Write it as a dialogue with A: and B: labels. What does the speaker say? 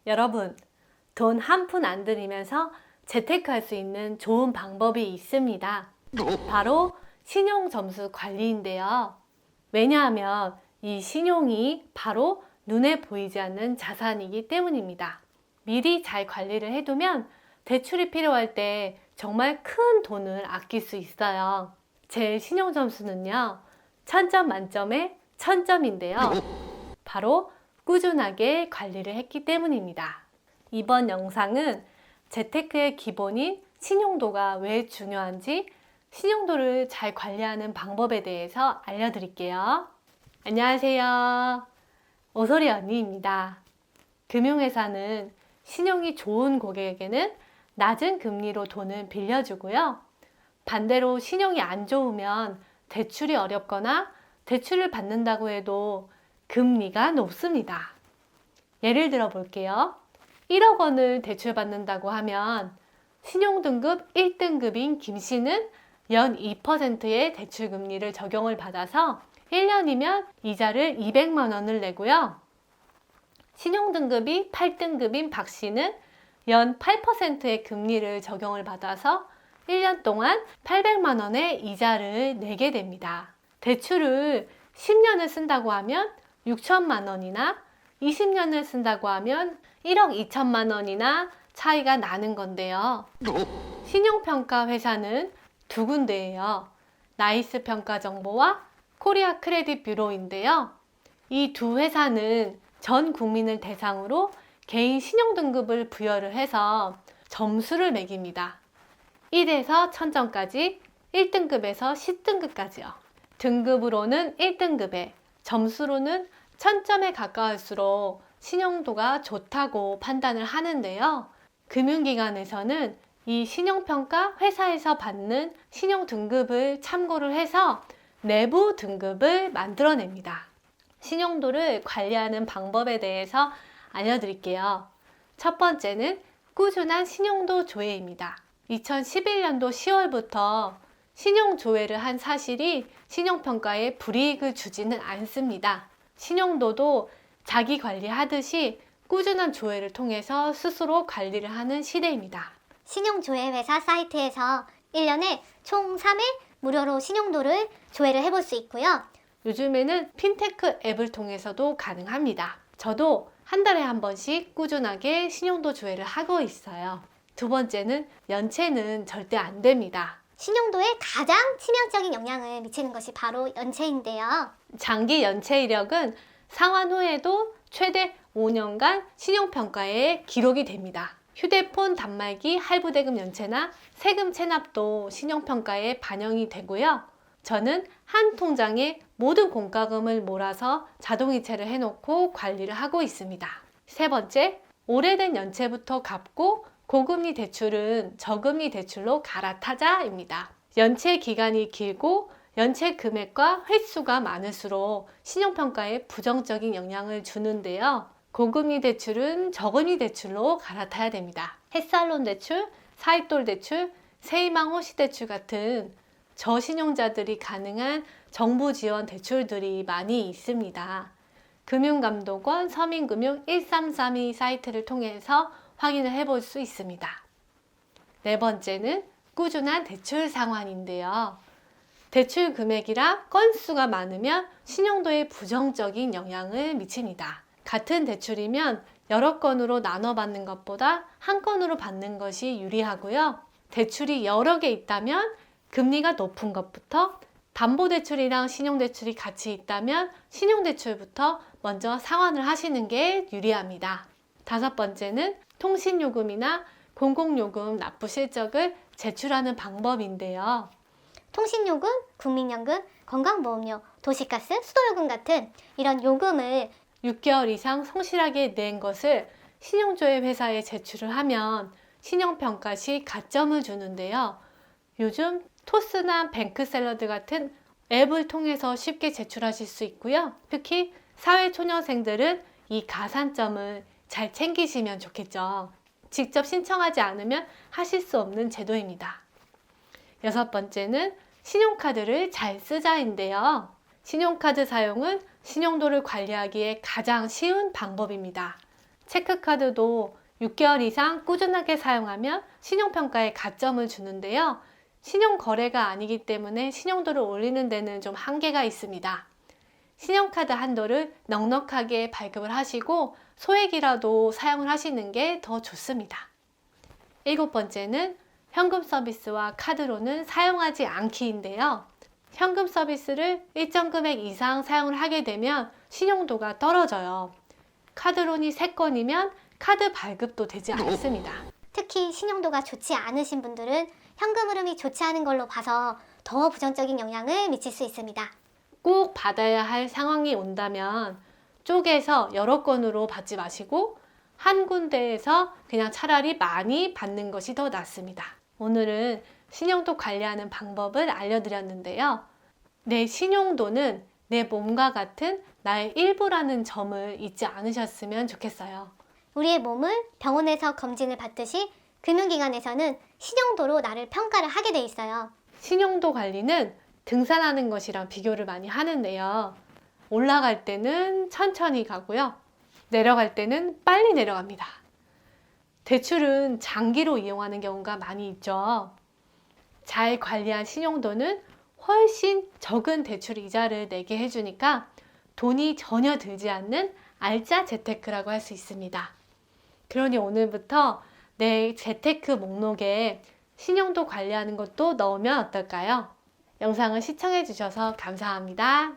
A: 여러분, 돈 한 푼 안 들이면서 재테크할 수 있는 좋은 방법이 있습니다. 바로 신용점수 관리인데요. 왜냐하면 이 신용이 바로 눈에 보이지 않는 자산이기 때문입니다. 미리 잘 관리를 해두면 대출이 필요할 때 정말 큰 돈을 아낄 수 있어요. 제 신용점수는요, 1000점 만점에 1000점인데요. 바로 꾸준하게 관리를 했기 때문입니다. 이번 영상은 재테크의 기본인 신용도가 왜 중요한지 신용도를 잘 관리하는 방법에 대해서 알려드릴게요. 안녕하세요. 오소리 언니입니다. 금융회사는 신용이 좋은 고객에게는 낮은 금리로 돈을 빌려주고요. 반대로 신용이 안 좋으면 대출이 어렵거나 대출을 받는다고 해도 금리가 높습니다. 예를 들어 볼게요. 1억 원을 대출받는다고 하면 신용등급 1등급인 김 씨는 연 2%의 대출금리를 적용을 받아서 1년이면 이자를 200만 원을 내고요. 신용등급이 8등급인 박 씨는 연 8%의 금리를 적용을 받아서 1년 동안 800만 원의 이자를 내게 됩니다. 대출을 10년을 쓴다고 하면 6천만 원이나 20년을 쓴다고 하면 1억 2천만 원이나 차이가 나는 건데요. 신용평가 회사는 두 군데예요. 나이스 평가정보와 코리아 크레딧 뷰로인데요. 이 두 회사는 전 국민을 대상으로 개인 신용등급을 부여를 해서 점수를 매깁니다. 1에서 1000점까지, 1등급에서 10등급까지요. 등급으로는 1등급에, 점수로는 1000점에 가까울수록 신용도가 좋다고 판단을 하는데요. 금융기관에서는 이 신용평가 회사에서 받는 신용등급을 참고를 해서 내부 등급을 만들어냅니다. 신용도를 관리하는 방법에 대해서 알려드릴게요. 첫 번째는 꾸준한 신용도 조회입니다. 2011년도 10월부터 신용조회를 한 사실이 신용평가에 불이익을 주지는 않습니다. 신용도도 자기 관리하듯이 꾸준한 조회를 통해서 스스로 관리를 하는 시대입니다.
B: 신용조회회사 사이트에서 1년에 총 3회 무료로 신용도를 조회를 해볼 수 있고요.
A: 요즘에는 핀테크 앱을 통해서도 가능합니다. 저도 한 달에 한 번씩 꾸준하게 신용도 조회를 하고 있어요. 두 번째는 연체는 절대 안 됩니다.
B: 신용도에 가장 치명적인 영향을 미치는 것이 바로 연체인데요.
A: 장기 연체 이력은 상환 후에도 최대 5년간 신용평가에 기록이 됩니다. 휴대폰 단말기 할부대금 연체나 세금 체납도 신용평가에 반영이 되고요. 저는 한 통장에 모든 공과금을 몰아서 자동이체를 해놓고 관리를 하고 있습니다. 세 번째, 오래된 연체부터 갚고 고금리 대출은 저금리 대출로 갈아타자입니다. 연체 기간이 길고 연체 금액과 횟수가 많을수록 신용평가에 부정적인 영향을 주는데요. 고금리 대출은 저금리 대출로 갈아타야 됩니다. 햇살론 대출, 사입돌 대출, 세이망 호시 대출 같은 저신용자들이 가능한 정부 지원 대출들이 많이 있습니다. 금융감독원 서민금융 1332 사이트를 통해서 확인을 해볼 수 있습니다. 네 번째는 꾸준한 대출 상환인데요. 대출 금액이랑 건수가 많으면 신용도에 부정적인 영향을 미칩니다. 같은 대출이면 여러 건으로 나눠 받는 것보다 한 건으로 받는 것이 유리하고요. 대출이 여러 개 있다면 금리가 높은 것부터, 담보대출이랑 신용대출이 같이 있다면 신용대출부터 먼저 상환을 하시는 게 유리합니다. 다섯 번째는 통신요금이나 공공요금 납부 실적을 제출하는 방법인데요.
B: 통신요금, 국민연금, 건강보험료, 도시가스, 수도요금 같은 이런 요금을
A: 6개월 이상 성실하게 낸 것을 신용조회 회사에 제출을 하면 신용평가 시 가점을 주는데요. 요즘 토스나 뱅크샐러드 같은 앱을 통해서 쉽게 제출하실 수 있고요. 특히 사회초년생들은 이 가산점을 잘 챙기시면 좋겠죠. 직접 신청하지 않으면 하실 수 없는 제도입니다. 여섯 번째는 신용카드를 잘 쓰자인데요. 신용카드 사용은 신용도를 관리하기에 가장 쉬운 방법입니다. 체크카드도 6개월 이상 꾸준하게 사용하면 신용평가에 가점을 주는데요. 신용거래가 아니기 때문에 신용도를 올리는 데는 좀 한계가 있습니다. 신용카드 한도를 넉넉하게 발급을 하시고 소액이라도 사용을 하시는 게 더 좋습니다. 7번째는 현금 서비스와 카드로는 사용하지 않기인데요. 현금 서비스를 일정 금액 이상 사용을 하게 되면 신용도가 떨어져요. 카드론이 3건이면 카드 발급도 되지 않습니다.
B: 특히 신용도가 좋지 않으신 분들은 현금 흐름이 좋지 않은 걸로 봐서 더 부정적인 영향을 미칠 수 있습니다.
A: 꼭 받아야 할 상황이 온다면 쪼개서 여러 건으로 받지 마시고 한 군데에서 그냥 차라리 많이 받는 것이 더 낫습니다. 오늘은 신용도 관리하는 방법을 알려드렸는데요. 내 신용도는 내 몸과 같은 나의 일부라는 점을 잊지 않으셨으면 좋겠어요.
B: 우리의 몸을 병원에서 검진을 받듯이 금융기관에서는 신용도로 나를 평가를 하게 돼 있어요.
A: 신용도 관리는 등산하는 것이랑 비교를 많이 하는데요. 올라갈 때는 천천히 가고요. 내려갈 때는 빨리 내려갑니다. 대출은 장기로 이용하는 경우가 많이 있죠. 잘 관리한 신용도는 훨씬 적은 대출 이자를 내게 해주니까 돈이 전혀 들지 않는 알짜 재테크라고 할 수 있습니다. 그러니 오늘부터 내 재테크 목록에 신용도 관리하는 것도 넣으면 어떨까요? 영상을 시청해 주셔서 감사합니다.